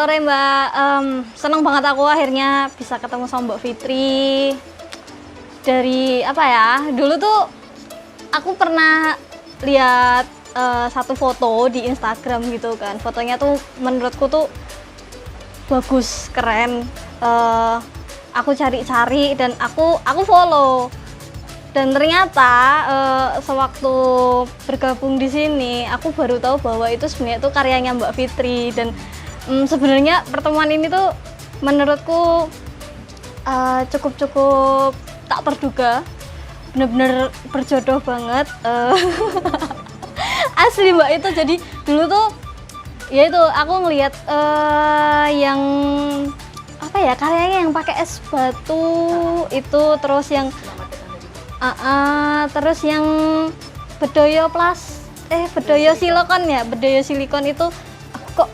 sore Mbak. Senang banget aku akhirnya bisa ketemu sama Mbak Fitri. Dari apa ya? Dulu tuh aku pernah lihat satu foto di Instagram gitu kan. Fotonya tuh menurutku tuh bagus, keren. Aku cari-cari dan aku follow. Dan ternyata sewaktu bergabung di sini, aku baru tahu bahwa itu sebenarnya itu karyanya Mbak Fitri. Dan sebenarnya pertemuan ini tuh menurutku cukup tak terduga, bener-bener berjodoh banget. Asli Mbak, itu jadi dulu tuh ya itu aku ngelihat yang apa ya, karyanya yang pakai es batu itu, terus yang terus yang bedoyo silikon ya, bedoyo silikon itu aku kok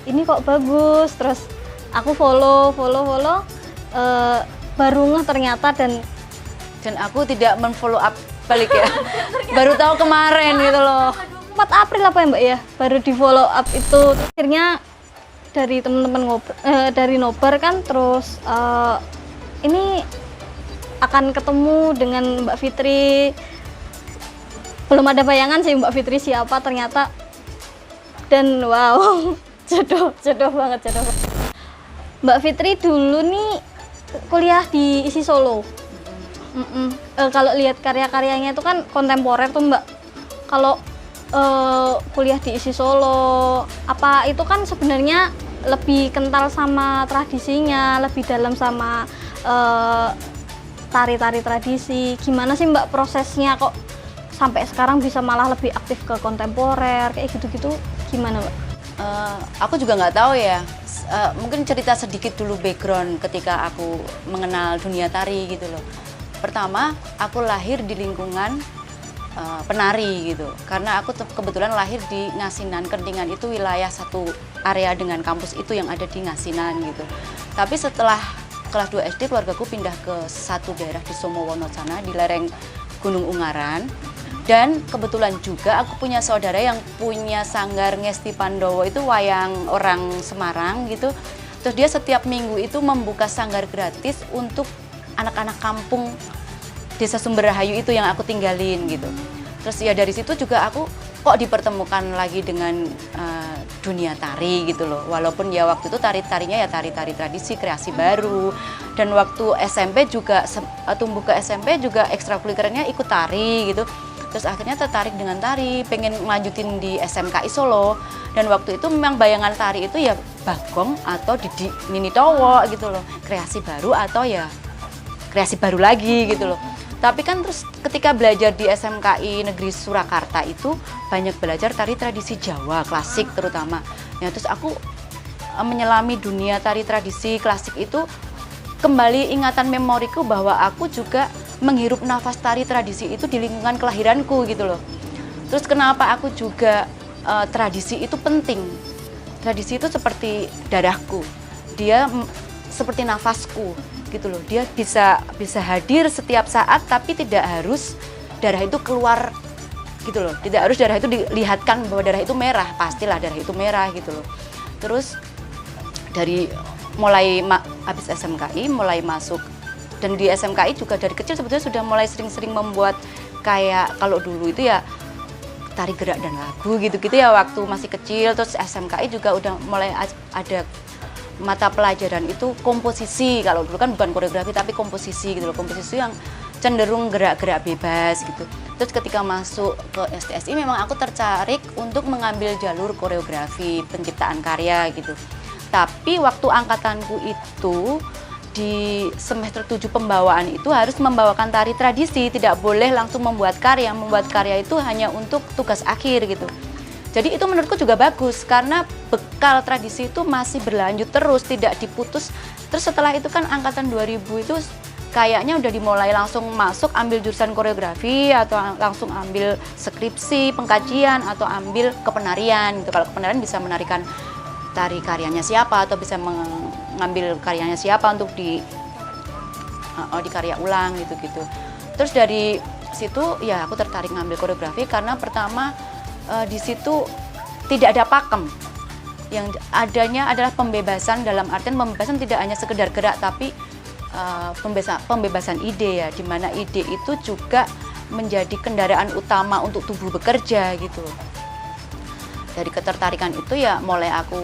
ini kok bagus, terus aku follow baru ngeh ternyata dan aku tidak men-follow up balik ya. Baru tahu kemarin gitu loh. 4 April apa ya Mbak ya, baru di follow up itu. Akhirnya dari teman-teman dari nobar kan, terus ini akan ketemu dengan Mbak Fitri. Belum ada bayangan sih Mbak Fitri siapa ternyata, dan wow, jodoh banget. Mbak Fitri dulu nih kuliah di ISI Solo. Kalau lihat karya-karyanya itu kan kontemporer tuh Mbak. Kalau kuliah di ISI Solo apa itu kan sebenarnya lebih kental sama tradisinya, lebih dalam sama tari-tari tradisi. Gimana sih Mbak prosesnya kok sampai sekarang bisa malah lebih aktif ke kontemporer kayak gitu-gitu, gimana Mbak? Aku juga nggak tahu ya. Mungkin cerita sedikit dulu background ketika aku mengenal dunia tari gitu loh. Pertama, aku lahir di lingkungan penari gitu. Karena aku kebetulan lahir di Ngasinan. Kentingan itu wilayah satu area dengan kampus itu yang ada di Ngasinan gitu. Tapi setelah kelas 2 SD, keluargaku pindah ke satu daerah di Somowono sana, di lereng Gunung Ungaran. Dan kebetulan juga aku punya saudara yang punya sanggar Ngesti Pandowo, itu wayang orang Semarang gitu. Terus dia setiap minggu itu membuka sanggar gratis untuk anak-anak kampung Desa Sumberrahayu itu yang aku tinggalin gitu. Terus ya dari situ juga aku kok dipertemukan lagi dengan dunia tari gitu loh. Walaupun ya waktu itu tari-tarinya ya tari-tari tradisi, kreasi baru. Dan waktu SMP juga tumbuh ke SMP juga ekstrakurikulernya ikut tari gitu. Terus akhirnya tertarik dengan tari, pengen melanjutin di SMKI Solo. Dan waktu itu memang bayangan tari itu ya Bagong atau Didi Ninitowo gitu loh. Kreasi baru atau ya kreasi baru lagi gitu loh. Tapi kan terus ketika belajar di SMKI Negeri Surakarta itu banyak belajar tari tradisi Jawa, klasik terutama. Ya, terus aku menyelami dunia tari tradisi klasik itu, kembali ingatan memoriku bahwa aku juga menghirup nafas tari tradisi itu di lingkungan kelahiranku gitu loh. Terus kenapa aku juga tradisi itu penting. Tradisi itu seperti darahku. Dia seperti nafasku gitu loh. Dia bisa hadir setiap saat, tapi tidak harus darah itu keluar gitu loh. Tidak harus darah itu dilihatkan bahwa darah itu merah, pastilah darah itu merah gitu loh. Terus dari mulai habis SMKI mulai masuk, dan di SMKI juga dari kecil sebetulnya sudah mulai sering-sering membuat kayak kalau dulu itu ya tari gerak dan lagu gitu-gitu ya waktu masih kecil. Terus SMKI juga udah mulai ada mata pelajaran itu komposisi. Kalau dulu kan bukan koreografi tapi komposisi gitu loh. Komposisi yang cenderung gerak-gerak bebas gitu. Terus ketika masuk ke STSI memang aku tertarik untuk mengambil jalur koreografi, penciptaan karya gitu. Tapi waktu angkatanku itu di semester 7 pembawaan itu harus membawakan tari tradisi, tidak boleh langsung membuat karya. Membuat karya itu hanya untuk tugas akhir gitu. Jadi itu menurutku juga bagus karena bekal tradisi itu masih berlanjut terus, tidak diputus. Terus setelah itu kan angkatan 2000 itu kayaknya udah dimulai langsung masuk ambil jurusan koreografi atau langsung ambil skripsi, pengkajian atau ambil kepenarian gitu. Kalau kepenarian bisa menarikan tari karyanya siapa atau bisa mengambil karyanya siapa untuk di karya ulang gitu-gitu. Terus dari situ ya aku tertarik ngambil koreografi karena pertama di situ tidak ada pakem. yang adanya adalah pembebasan, dalam artian pembebasan tidak hanya sekedar gerak tapi pembebasan ide ya, di mana ide itu juga menjadi kendaraan utama untuk tubuh bekerja gitu. Dari ketertarikan itu ya mulai aku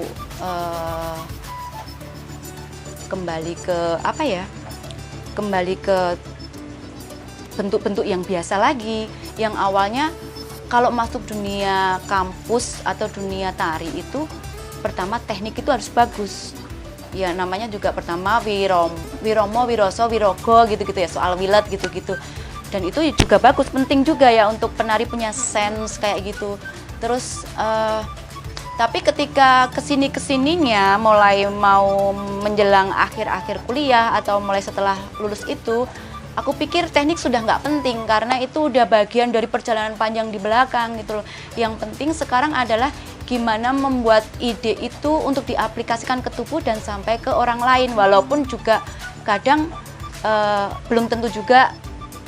kembali ke bentuk-bentuk yang biasa lagi, yang awalnya kalau masuk dunia kampus atau dunia tari itu pertama teknik itu harus bagus. Ya namanya juga pertama wiromo, wiroso, wirogo gitu-gitu ya, soal wilet gitu-gitu. Dan itu juga bagus, penting juga ya untuk penari punya sense kayak gitu. Terus tapi ketika kesininya mulai mau menjelang akhir-akhir kuliah atau mulai setelah lulus itu, aku pikir teknik sudah nggak penting karena itu udah bagian dari perjalanan panjang di belakang gitu loh. Yang penting sekarang adalah gimana membuat ide itu untuk diaplikasikan ke tubuh dan sampai ke orang lain, walaupun juga kadang belum tentu juga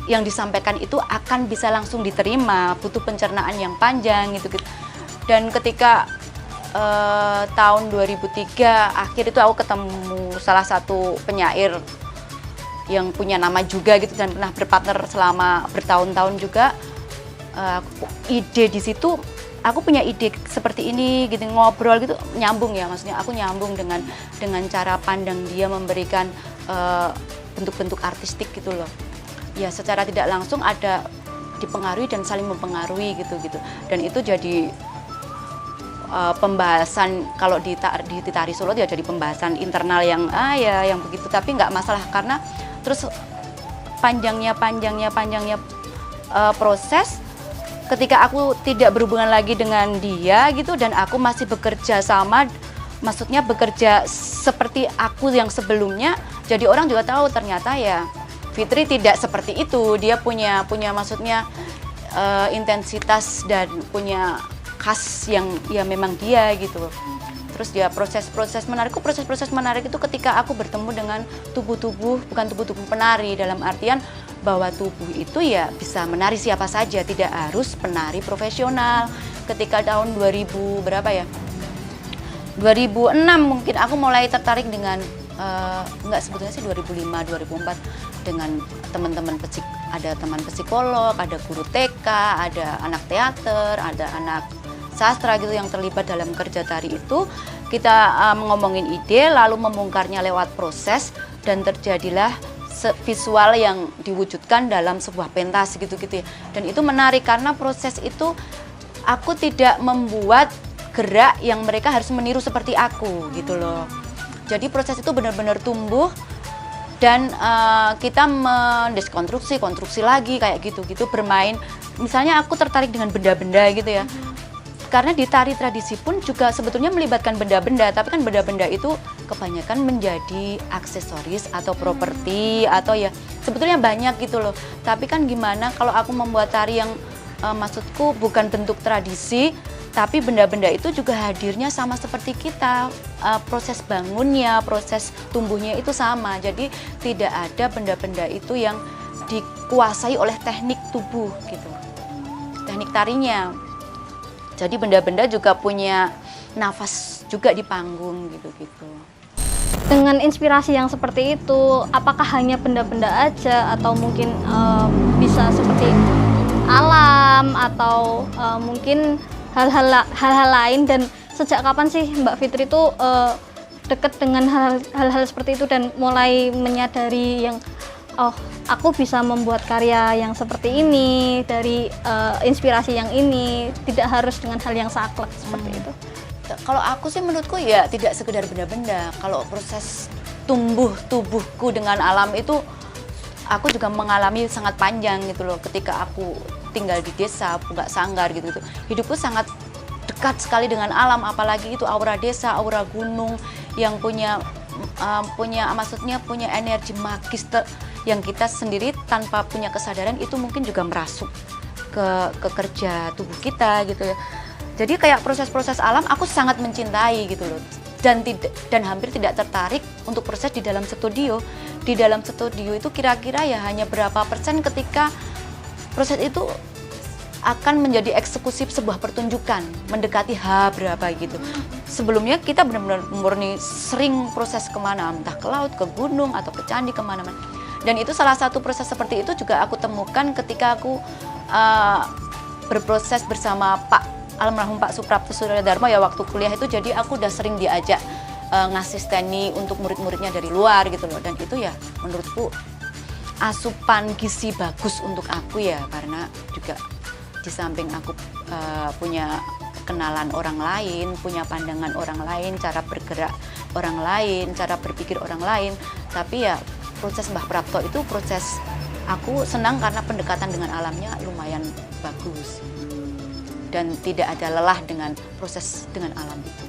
yang disampaikan itu akan bisa langsung diterima, butuh pencernaan yang panjang gitu. Dan ketika tahun 2003 akhir itu aku ketemu salah satu penyair yang punya nama juga gitu dan pernah berpartner selama bertahun-tahun juga. Ide di situ aku punya ide seperti ini gitu, ngobrol gitu nyambung ya, maksudnya aku nyambung dengan cara pandang dia memberikan bentuk-bentuk artistik gitu loh. Ya secara tidak langsung ada dipengaruhi dan saling mempengaruhi gitu. Dan itu jadi pembahasan kalau di Tari Solo ya, jadi pembahasan internal yang yang begitu, tapi nggak masalah karena terus panjangnya proses ketika aku tidak berhubungan lagi dengan dia gitu dan aku masih bekerja sama, maksudnya bekerja seperti aku yang sebelumnya, jadi orang juga tahu ternyata ya Fitri tidak seperti itu, dia punya maksudnya intensitas dan punya khas yang ya memang dia gitu. Terus dia proses menarik itu ketika aku bertemu dengan tubuh-tubuh, bukan tubuh-tubuh penari, dalam artian bahwa tubuh itu ya bisa menari siapa saja, tidak harus penari profesional. Ketika tahun 2000 berapa ya? 2006 mungkin aku mulai tertarik dengan enggak, sebetulnya sih 2005 2004 dengan teman-teman ada teman psikolog, ada guru TK, ada anak teater, ada anak sastra gitu yang terlibat dalam kerja tari itu. Kita ngomongin ide lalu membongkarnya lewat proses dan terjadilah visual yang diwujudkan dalam sebuah pentas gitu ya. Dan itu menarik karena proses itu aku tidak membuat gerak yang mereka harus meniru seperti aku gitu loh. Jadi proses itu benar-benar tumbuh dan kita mendeskonstruksi, konstruksi lagi kayak gitu bermain. Misalnya aku tertarik dengan benda-benda gitu ya. Karena di tari tradisi pun juga sebetulnya melibatkan benda-benda, tapi kan benda-benda itu kebanyakan menjadi aksesoris atau properti atau ya sebetulnya banyak gitu loh. Tapi kan gimana kalau aku membuat tari yang maksudku bukan bentuk tradisi, tapi benda-benda itu juga hadirnya sama seperti kita, proses bangunnya, proses tumbuhnya itu sama. Jadi tidak ada benda-benda itu yang dikuasai oleh teknik tubuh gitu, teknik tarinya. Jadi benda-benda juga punya nafas juga di panggung gitu. Dengan inspirasi yang seperti itu, apakah hanya benda-benda aja atau mungkin bisa seperti alam atau mungkin hal-hal lain, dan sejak kapan sih Mbak Fitri itu dekat dengan hal-hal seperti itu dan mulai menyadari yang aku bisa membuat karya yang seperti ini dari inspirasi yang ini, tidak harus dengan hal yang saklek seperti itu. Kalau aku sih menurutku ya tidak sekedar benda-benda. Kalau proses tumbuh tubuhku dengan alam itu aku juga mengalami sangat panjang gitu loh. Ketika aku tinggal di desa, nggak sanggar gitu. Hidupku sangat dekat sekali dengan alam, apalagi itu aura desa, aura gunung yang punya maksudnya punya energi magis yang kita sendiri tanpa punya kesadaran itu mungkin juga merasuk ke kerja tubuh kita gitu ya. Jadi kayak proses-proses alam aku sangat mencintai gitu loh. Dan hampir tidak tertarik untuk proses di dalam studio. Di dalam studio itu kira-kira ya hanya berapa persen ketika proses itu akan menjadi eksekusi sebuah pertunjukan, mendekati H berapa gitu. sebelumnya kita benar-benar murni sering proses kemana, entah ke laut, ke gunung, atau ke candi, kemana-mana. Dan itu salah satu proses seperti itu juga aku temukan ketika aku berproses bersama almarhum Pak Suprapto Suryadarmo ya waktu kuliah itu. Jadi aku udah sering diajak ngasisteni untuk murid-muridnya dari luar gitu loh. Dan itu ya menurutku asupan gizi bagus untuk aku ya, karena juga di samping aku punya kenalan orang lain, punya pandangan orang lain, cara bergerak orang lain, cara berpikir orang lain. Tapi ya proses Mbah Prapto itu proses aku senang karena pendekatan dengan alamnya lumayan bagus. Dan tidak ada lelah dengan proses dengan alam itu.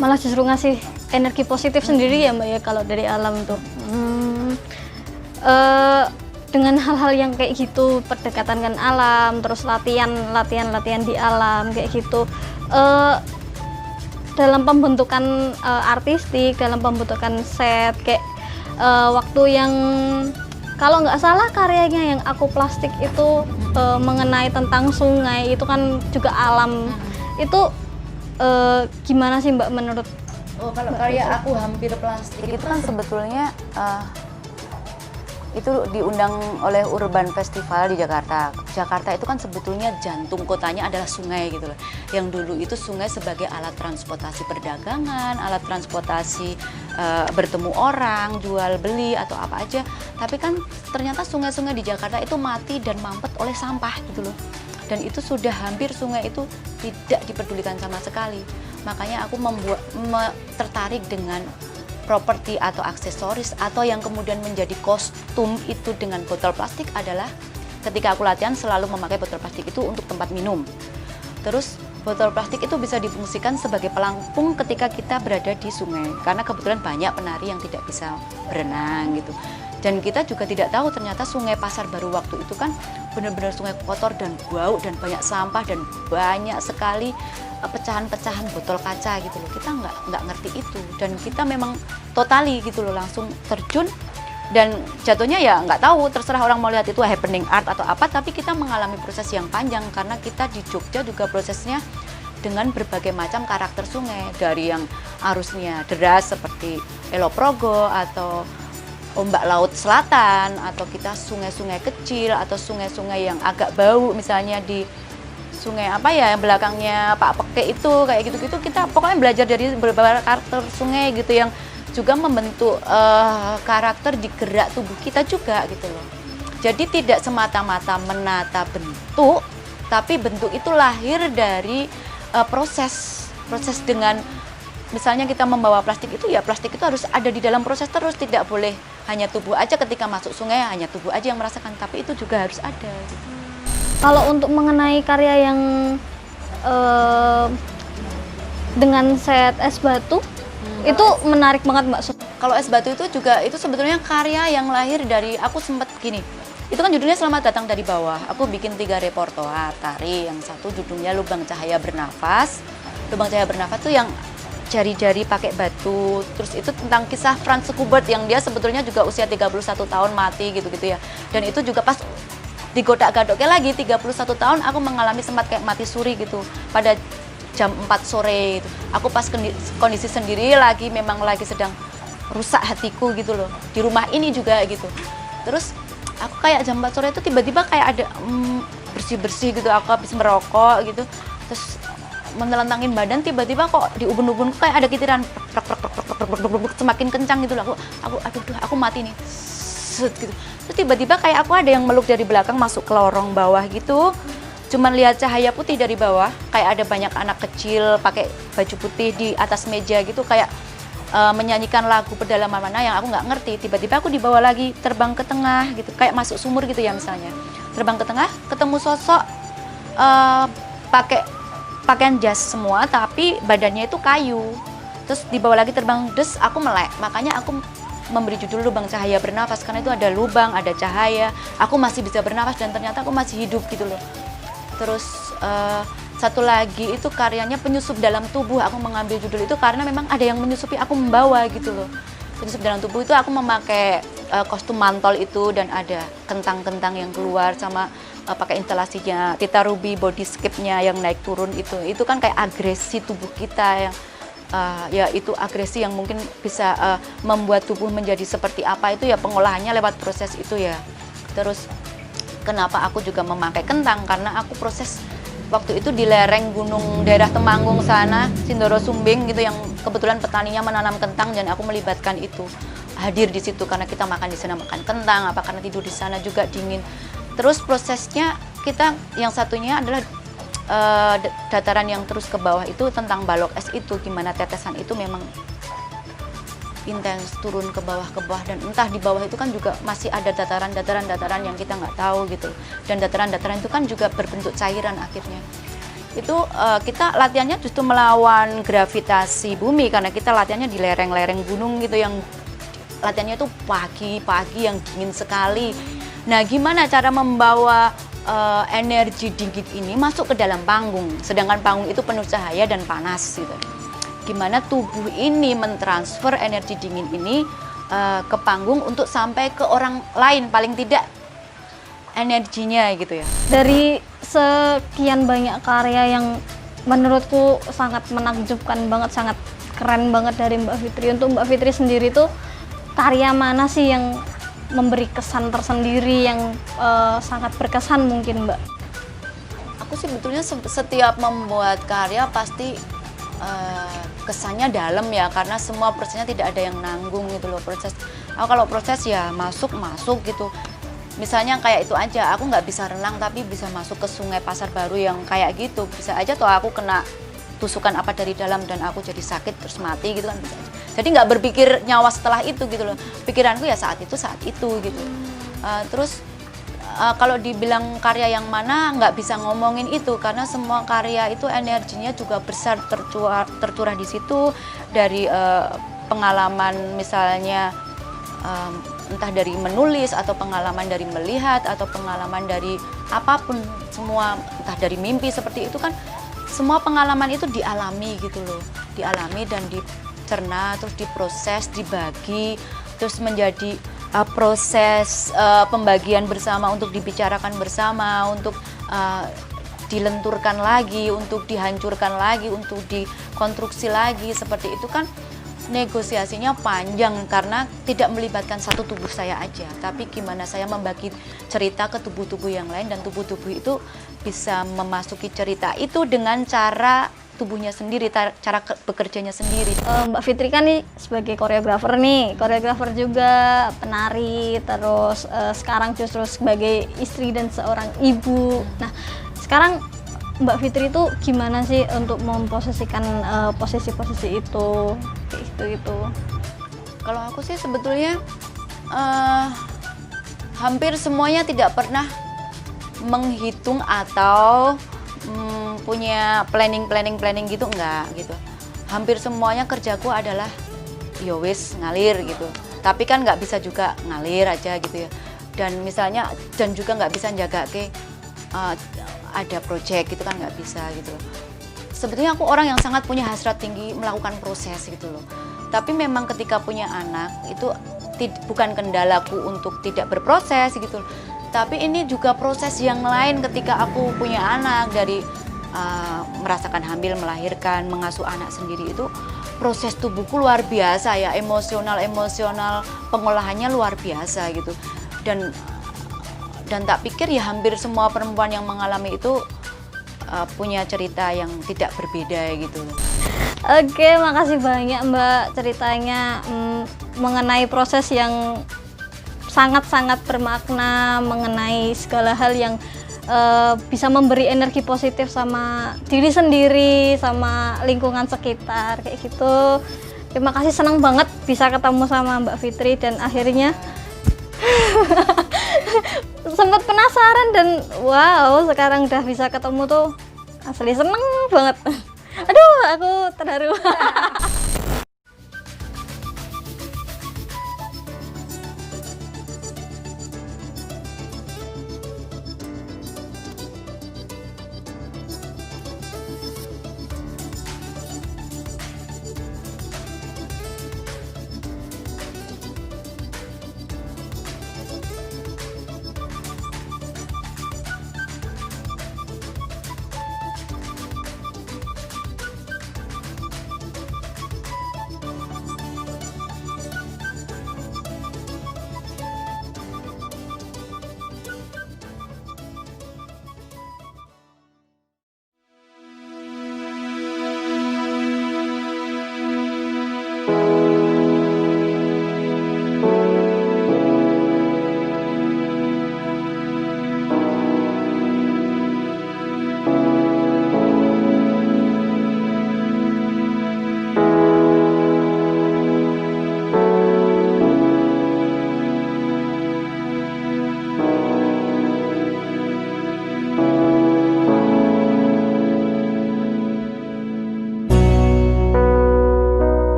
Malah justru ngasih energi positif sendiri ya Mbak ya kalau dari alam tuh. Dengan hal-hal yang kayak gitu, pendekatan dengan alam, terus latihan di alam kayak gitu, dalam pembentukan artistik, dalam pembentukan set kayak waktu yang kalau nggak salah karyanya yang aku plastik itu mengenai tentang sungai, itu kan juga alam. Itu gimana sih Mbak menurut? Oh, kalau karya aku hampir plastik itu kan sebetulnya itu diundang oleh Urban Festival di Jakarta. Jakarta itu kan sebetulnya jantung kotanya adalah sungai gitu loh. Yang dulu itu sungai sebagai alat transportasi perdagangan, alat transportasi bertemu orang, jual beli atau apa aja. Tapi kan ternyata sungai-sungai di Jakarta itu mati dan mampet oleh sampah gitu loh. Dan itu sudah hampir sungai itu tidak dipedulikan sama sekali. Makanya aku tertarik dengan properti atau aksesoris atau yang kemudian menjadi kostum itu dengan botol plastik adalah ketika aku latihan selalu memakai botol plastik itu untuk tempat minum. Terus botol plastik itu bisa difungsikan sebagai pelampung ketika kita berada di sungai karena kebetulan banyak penari yang tidak bisa berenang gitu. Dan kita juga tidak tahu ternyata sungai Pasar Baru waktu itu kan benar-benar sungai kotor dan bau dan banyak sampah dan banyak sekali pecahan-pecahan botol kaca gitu loh. Kita nggak ngerti itu dan kita memang totali gitu loh langsung terjun dan jatuhnya ya nggak tahu, terserah orang mau lihat itu happening art atau apa, tapi kita mengalami proses yang panjang karena kita di Jogja juga prosesnya dengan berbagai macam karakter sungai, dari yang arusnya deras seperti Eloprogo atau ombak laut selatan, atau kita sungai-sungai kecil atau sungai-sungai yang agak bau misalnya di sungai apa ya belakangnya Pak Peke itu kayak gitu-gitu. Kita pokoknya belajar dari beberapa karakter sungai gitu yang juga membentuk karakter di gerak tubuh kita juga gitu loh. Jadi tidak semata-mata menata bentuk, tapi bentuk itu lahir dari proses dengan misalnya kita membawa plastik itu ya plastik itu harus ada di dalam proses terus, tidak boleh hanya tubuh aja ketika masuk sungai hanya tubuh aja yang merasakan, tapi itu juga harus ada gitu. Kalau untuk mengenai karya yang dengan set es batu itu menarik banget Mbak. Kalau es batu itu juga itu sebetulnya karya yang lahir dari aku sempat gini. Itu kan judulnya Selamat Datang Dari Bawah. Aku bikin 3 repertoar tari. Yang satu judulnya Lubang Cahaya Bernafas. Lubang Cahaya Bernafas itu yang jari-jari pakai batu. Terus itu tentang kisah Franz Schubert yang dia sebetulnya juga usia 31 tahun mati gitu-gitu ya. Dan itu juga pas digodak-gadoknya lagi 31 tahun aku mengalami sempat kayak mati suri gitu pada jam 4 sore gitu. Aku pas kondisi sendiri lagi memang lagi sedang rusak hatiku gitu loh. Di rumah ini juga gitu. Terus aku kayak jam 4 sore itu tiba-tiba kayak ada bersih-bersih gitu, aku habis merokok gitu. Terus menelentangin badan tiba-tiba kok di ubun-ubunku kayak ada gitiran semakin kencang gitu loh. Aku mati nih. Gitu. Terus tiba-tiba kayak aku ada yang meluk dari belakang masuk ke lorong bawah gitu. Cuman lihat cahaya putih dari bawah, kayak ada banyak anak kecil pakai baju putih di atas meja gitu, kayak menyanyikan lagu pedalaman mana yang aku nggak ngerti. Tiba-tiba aku dibawa lagi terbang ke tengah gitu, kayak masuk sumur gitu ya misalnya. Terbang ke tengah, ketemu sosok pakai pakaian jas semua, tapi badannya itu kayu. Terus dibawa lagi terbang, aku melek. Makanya aku memberi judul Lubang Cahaya Bernafas karena itu ada lubang, ada cahaya. Aku masih bisa bernafas dan ternyata aku masih hidup gitu loh. Terus satu lagi itu karyanya Penyusup Dalam Tubuh. Aku mengambil judul itu karena memang ada yang menyusupi aku membawa gitu loh. Penyusup Dalam Tubuh itu aku memakai kostum mantol itu dan ada kentang-kentang yang keluar sama pakai instalasinya Tita Ruby bodyscape-nya yang naik turun itu kan kayak agresi tubuh kita yang ya itu agresi yang mungkin bisa membuat tubuh menjadi seperti apa, itu ya pengolahannya lewat proses itu ya. Terus kenapa aku juga memakai kentang, karena aku proses waktu itu di lereng gunung daerah Temanggung sana, Sindoro Sumbing gitu, yang kebetulan petaninya menanam kentang dan aku melibatkan itu, hadir di situ karena kita makan di sana makan kentang, apa karena tidur di sana juga dingin. Terus prosesnya kita yang satunya adalah dataran yang terus ke bawah itu tentang balok es itu, gimana tetesan itu memang intens turun ke bawah dan entah di bawah itu kan juga masih ada dataran yang kita nggak tahu gitu, dan dataran itu kan juga berbentuk cairan akhirnya. Itu kita latihannya justru melawan gravitasi bumi karena kita latihannya di lereng-lereng gunung gitu, yang latihannya itu pagi yang dingin sekali. Nah, gimana cara membawa energi dingin ini masuk ke dalam panggung, sedangkan panggung itu penuh cahaya dan panas gitu. Gimana tubuh ini mentransfer energi dingin ini ke panggung untuk sampai ke orang lain, paling tidak energinya gitu ya. Dari sekian banyak karya yang menurutku sangat menakjubkan banget, sangat keren banget dari Mbak Fitri, untuk Mbak Fitri sendiri tuh karya mana sih yang memberi kesan tersendiri, yang sangat berkesan mungkin Mbak? Aku sih sebetulnya setiap membuat karya pasti kesannya dalam ya, karena semua prosesnya tidak ada yang nanggung gitu loh. Kalau proses ya masuk gitu. Misalnya kayak itu aja, aku nggak bisa renang tapi bisa masuk ke sungai Pasar Baru yang kayak gitu, bisa aja toh aku kena tusukan apa dari dalam dan aku jadi sakit terus mati gitu kan, bisa aja. Jadi nggak berpikir nyawa setelah itu gitu loh, pikiranku ya saat itu gitu. Terus kalau dibilang karya yang mana, nggak bisa ngomongin itu karena semua karya itu energinya juga besar tercurah di situ, dari pengalaman misalnya entah dari menulis atau pengalaman dari melihat atau pengalaman dari apapun, semua entah dari mimpi seperti itu kan, semua pengalaman itu dialami gitu loh, dialami dan dicerna, terus diproses, dibagi, terus menjadi proses pembagian bersama untuk dibicarakan bersama, untuk dilenturkan lagi, untuk dihancurkan lagi, untuk dikonstruksi lagi, seperti itu kan. Negosiasinya panjang karena tidak melibatkan satu tubuh saya aja, tapi gimana saya membagi cerita ke tubuh-tubuh yang lain, dan tubuh-tubuh itu bisa memasuki cerita itu dengan cara tubuhnya sendiri, cara bekerjanya sendiri. Mbak Fitri kan nih sebagai koreografer juga, penari, terus sekarang justru sebagai istri dan seorang ibu. Nah, sekarang Mbak Fitri itu gimana sih untuk memposisikan posisi-posisi itu, itu? Kalau aku sih sebetulnya hampir semuanya tidak pernah menghitung atau punya planning gitu, enggak gitu. Hampir semuanya kerjaku adalah yowis ngalir gitu. Tapi kan nggak bisa juga ngalir aja gitu ya. Dan misalnya juga nggak bisa jaga ke ada project gitu kan, nggak bisa gitu loh. Sebetulnya aku orang yang sangat punya hasrat tinggi melakukan proses gitu loh. Tapi memang ketika punya anak itu bukan kendalaku untuk tidak berproses gitu loh. Tapi ini juga proses yang lain ketika aku punya anak, dari merasakan hamil, melahirkan, mengasuh anak sendiri, itu proses tubuhku luar biasa ya, emosional pengolahannya luar biasa gitu. Dan tak pikir ya hampir semua perempuan yang mengalami itu punya cerita yang tidak berbeda gitu. Oke, makasih banyak Mbak ceritanya mengenai proses yang sangat-sangat bermakna, mengenai segala hal yang bisa memberi energi positif sama diri sendiri, sama lingkungan sekitar kayak gitu. Terima kasih, senang banget bisa ketemu sama Mbak Fitri, dan akhirnya sempat penasaran, dan wow, sekarang udah bisa ketemu tuh asli seneng banget. Aduh, aku terharu.